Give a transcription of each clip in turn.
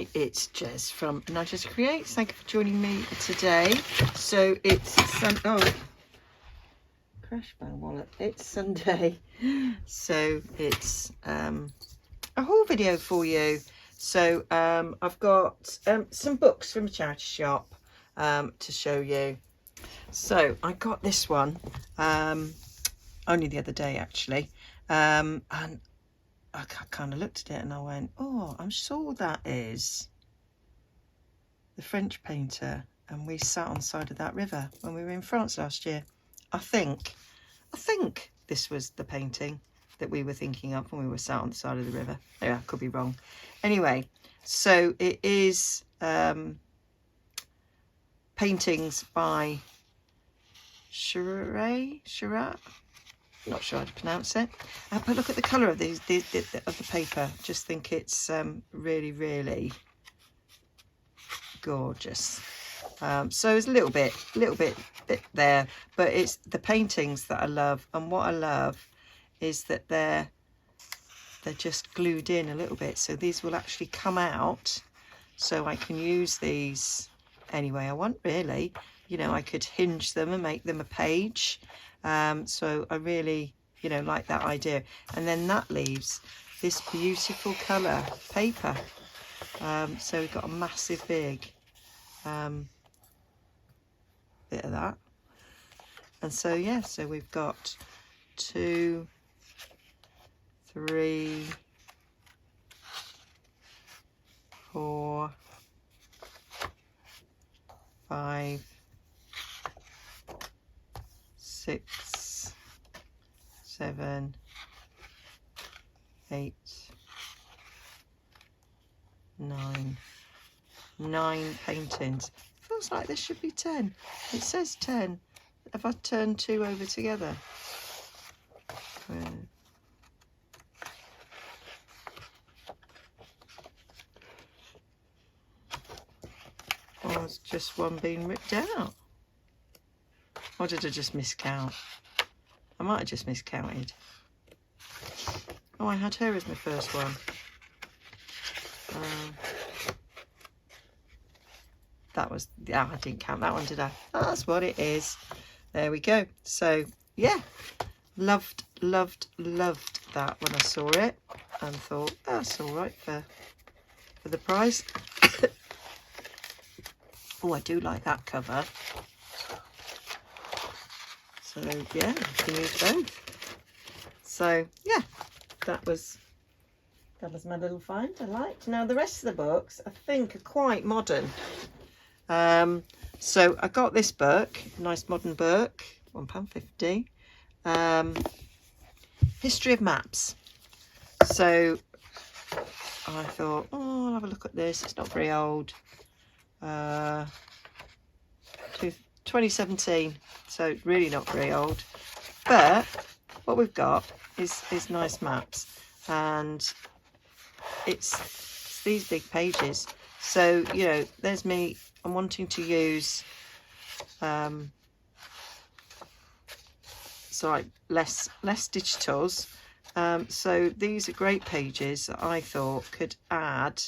Hi, it's Jez from Nigezza Creates. Thank you for joining me today. So it's crash my wallet. It's Sunday, so it's a haul video for you. So I've got some books from a charity shop to show you. So I got this one only the other day actually, and I kind of looked at it and I went, oh, I'm sure that is the French painter, and we sat on the side of that river when we were in France last year. I think this was the painting that we were thinking of when we were sat on the side of the river. Yeah, I could be wrong. Anyway, so it is paintings by Chirac. Not sure how to pronounce it, but look at the colour of of the paper. Just think it's really gorgeous. So it's a little bit there, but it's the paintings that I love, and what I love is that they're just glued in a little bit, so these will actually come out, so I can use these any way I want, really. You know, I could hinge them and make them a page. So I really, like that idea. And then that leaves this beautiful colour paper. So we've got a massive big bit of that. And so, yeah, so we've got 2, 3, 4, 5, 6, 7, 8, 9 paintings. Feels like this should be 10. It says 10. Have I turned 2 over together? Oh, it's just one being ripped out. Or did I just miscount? I might have just miscounted. Oh, I had her as my first one. That was, yeah, I didn't count that one, did I? That's what it is. There we go. So, yeah, loved that when I saw it, and thought, that's all right for the price. Oh, I do like that cover. So yeah, you can use both. So yeah, that was my little find I liked. Now the rest of the books I think are quite modern. So I got this book, nice modern book, £1.50. History of Maps. So I thought, oh, I'll have a look at this. It's not very old. 2017, so really not very old, but what we've got is nice maps, and it's these big pages. So there's me. I'm wanting to use so like less digitals. So these are great pages that I thought could add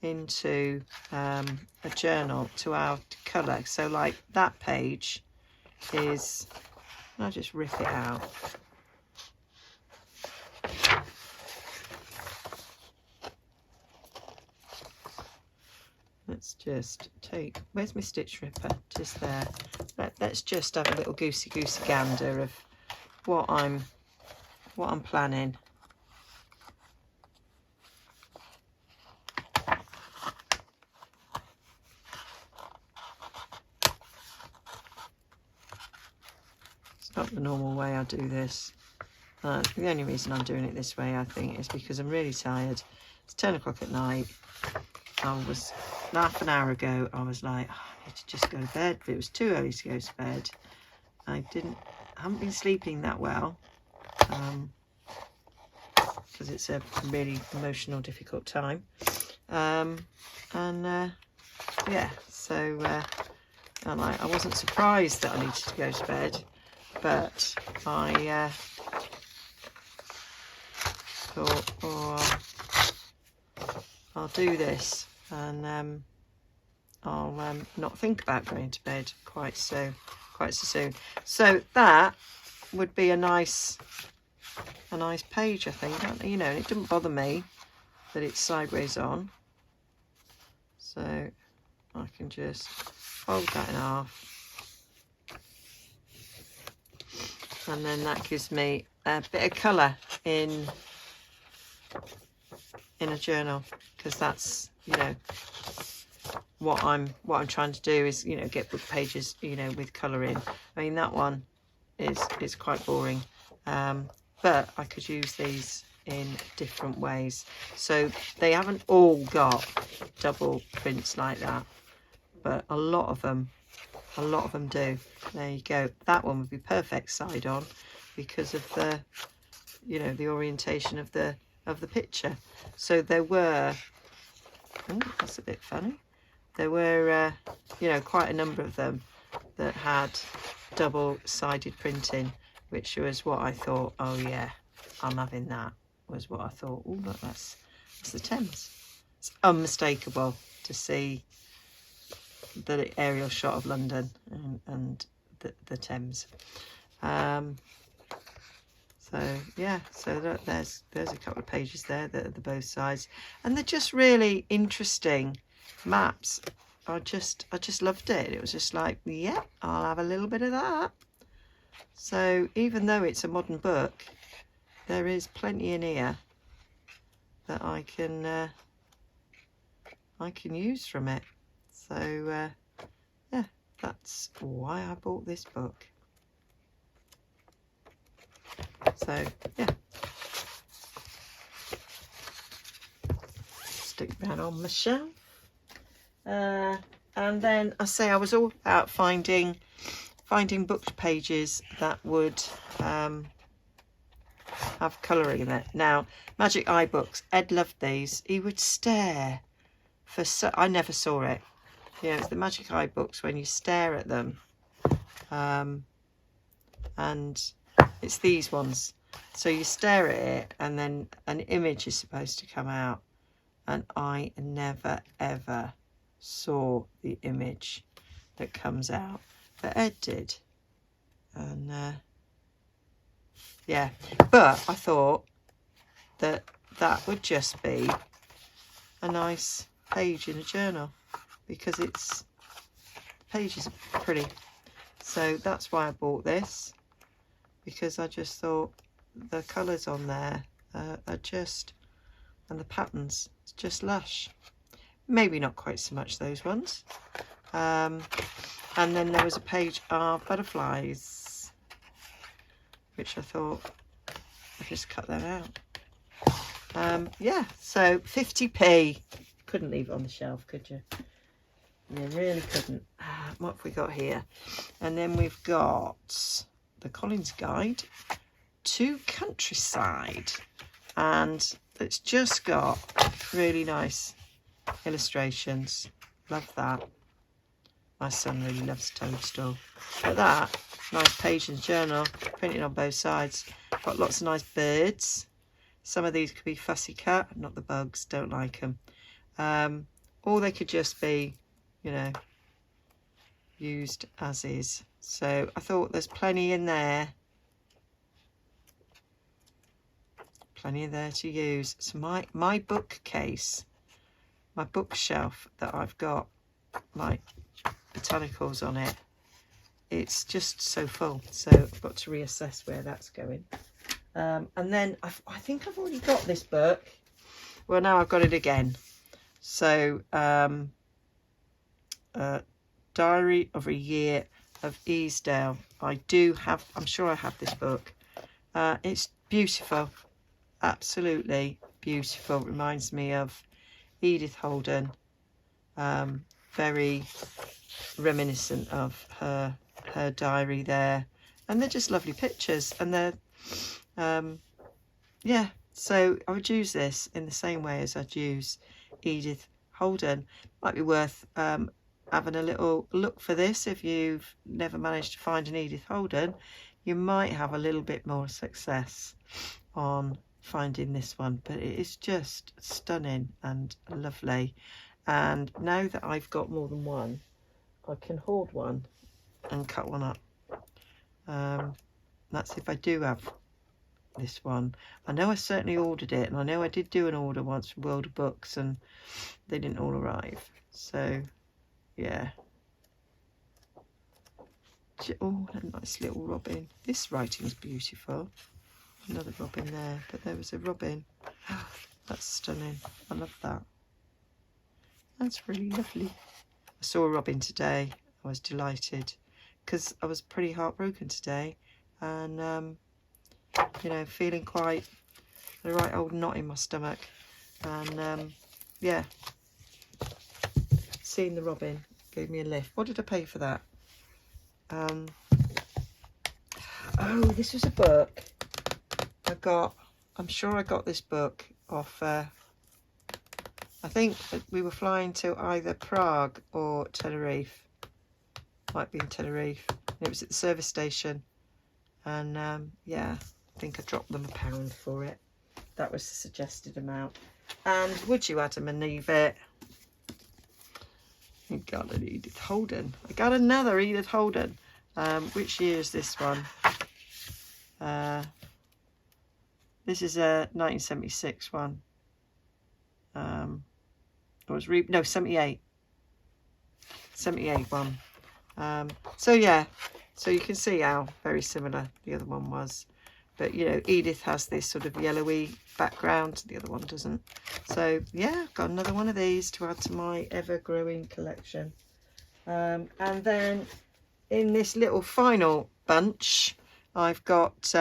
into a journal to our colour. So like that page is, I'll just rip it out. Let's just take, where's my stitch ripper? Just there. Let's just have a little goosey gander of what I'm planning. Not the normal way I do this. The only reason I'm doing it this way, I think, is because I'm really tired. It's 10 o'clock at night. I was, half an hour ago, I was like, oh, I need to just go to bed. But it was too early to go to bed. I haven't been sleeping that well. Because it's a really emotional, difficult time. Yeah, so I wasn't surprised that I needed to go to bed. But I thought, oh, I'll do this. and I'll not think about going to bed quite so soon. So that would be a nice page, I think. You know, and it doesn't bother me that it's sideways on, so I can just fold that in half, and then that gives me a bit of colour in a journal, because that's, you know, what I'm trying to do is, you know, get book pages, you know, with colour in. I mean, that one is quite boring, but I could use these in different ways. So they haven't all got double prints like that, but a lot of them do. There you go. That one would be perfect side on because of the, you know, the orientation of the picture. So there were, oh, that's a bit funny. There were, you know, quite a number of them that had double-sided printing, which was what I thought, oh yeah, I'm having that, was what I thought. Oh, look, that's the Thames. It's unmistakable to see the aerial shot of London and the Thames. So yeah, so there's a couple of pages there that are the both sides, and they're just really interesting maps. I just loved it. It was just like, yeah, I'll have a little bit of that. So even though it's a modern book, there is plenty in here that I can use from it. So yeah, that's why I bought this book. So yeah, stick that on my shelf. And then I was all about finding book pages that would have colouring in it. Now, Magic Eye books, Ed loved these. He would stare for I never saw it. Yeah, it's the Magic Eye books when you stare at them, and it's these ones. So you stare at it, and then an image is supposed to come out, and I never ever saw the image that comes out, but Ed did. And yeah, but I thought that would just be a nice page in a journal, because the pages are pretty. So that's why I bought this, because I just thought the colours on there are just, and the patterns, it's just lush. Maybe not quite so much those ones. And then there was a page of butterflies, which I thought I'd just cut them out. Yeah, so 50p. Couldn't leave it on the shelf, could you? You really couldn't. What have we got here? And then we've got the Collins Guide to Countryside, and it's just got really nice illustrations. Love that. My son really loves Toadstool. But that nice page in the journal, printed on both sides. Got lots of nice birds. Some of these could be fussy cut, not the bugs, don't like them. Or they could just be, you know, used as is. So I thought there's plenty in there. Plenty there to use. So my bookcase, my bookshelf that I've got like botanicals on it, it's just so full. So I've got to reassess where that's going. And then I think I've already got this book. Well, now I've got it again. So Diary of a Year of Easdale. I do have, I'm sure I have this book. It's beautiful, absolutely beautiful. Reminds me of Edith Holden. Very reminiscent of her diary there, and they're just lovely pictures, and they're yeah, so I would use this in the same way as I'd use Edith Holden. Might be worth having a little look for this. If you've never managed to find an Edith Holden, you might have a little bit more success on finding this one, but it is just stunning and lovely. And now that I've got more than one, I can hoard one and cut one up. That's if I do have this one. I know I certainly ordered it, and I know I did do an order once from World of Books, and they didn't all arrive. So yeah. Oh, a nice little robin. This writing's beautiful. Another robin there, but there was a robin. That's stunning. I love that. That's really lovely. I saw a robin today. I was delighted because I was pretty heartbroken today, and you know, feeling quite a right old knot in my stomach, and yeah, seeing the robin gave me a lift. What did I pay for that? Oh, this was a book I got. I'm sure I got this book off I think we were flying to either Prague or Tenerife. Might be in Tenerife. And it was at the service station, and yeah, I think I dropped them £1 for it. That was the suggested amount. And would you, Adam and Eve it? I got an Edith Holden. I got another Edith Holden. Which year is this one? This is a 1976 one. It was no, 78. 78 one. So yeah, so you can see how very similar the other one was. But you know, Edith has this sort of yellowy background, the other one doesn't. So yeah, I've got another one of these to add to my ever-growing collection. And then in this little final bunch, I've got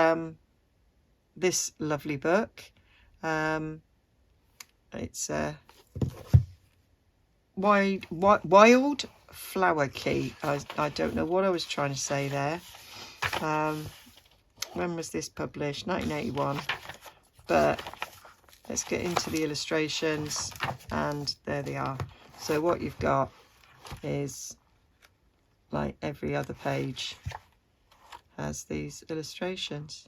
this lovely book. It's a Wild Flower Key. I don't know what I was trying to say there. When was this published? 1981. But let's get into the illustrations, and there they are. So what you've got is, like every other page, has these illustrations.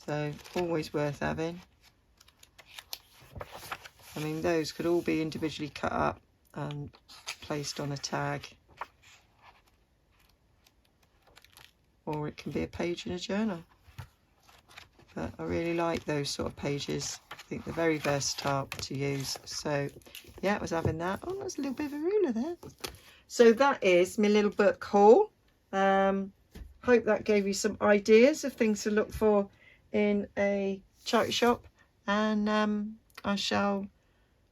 So always worth having. I mean, those could all be individually cut up and placed on a tag, or it can be a page in a journal. But I really like those sort of pages. I think they're very versatile to use. So yeah, I was having that. Oh, there's a little bit of a ruler there. So that is my little book haul. Hope that gave you some ideas of things to look for in a charity shop, and I shall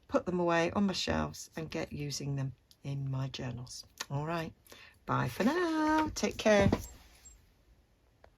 put them away on my shelves and get using them in my journals. All right, bye for now. Take care.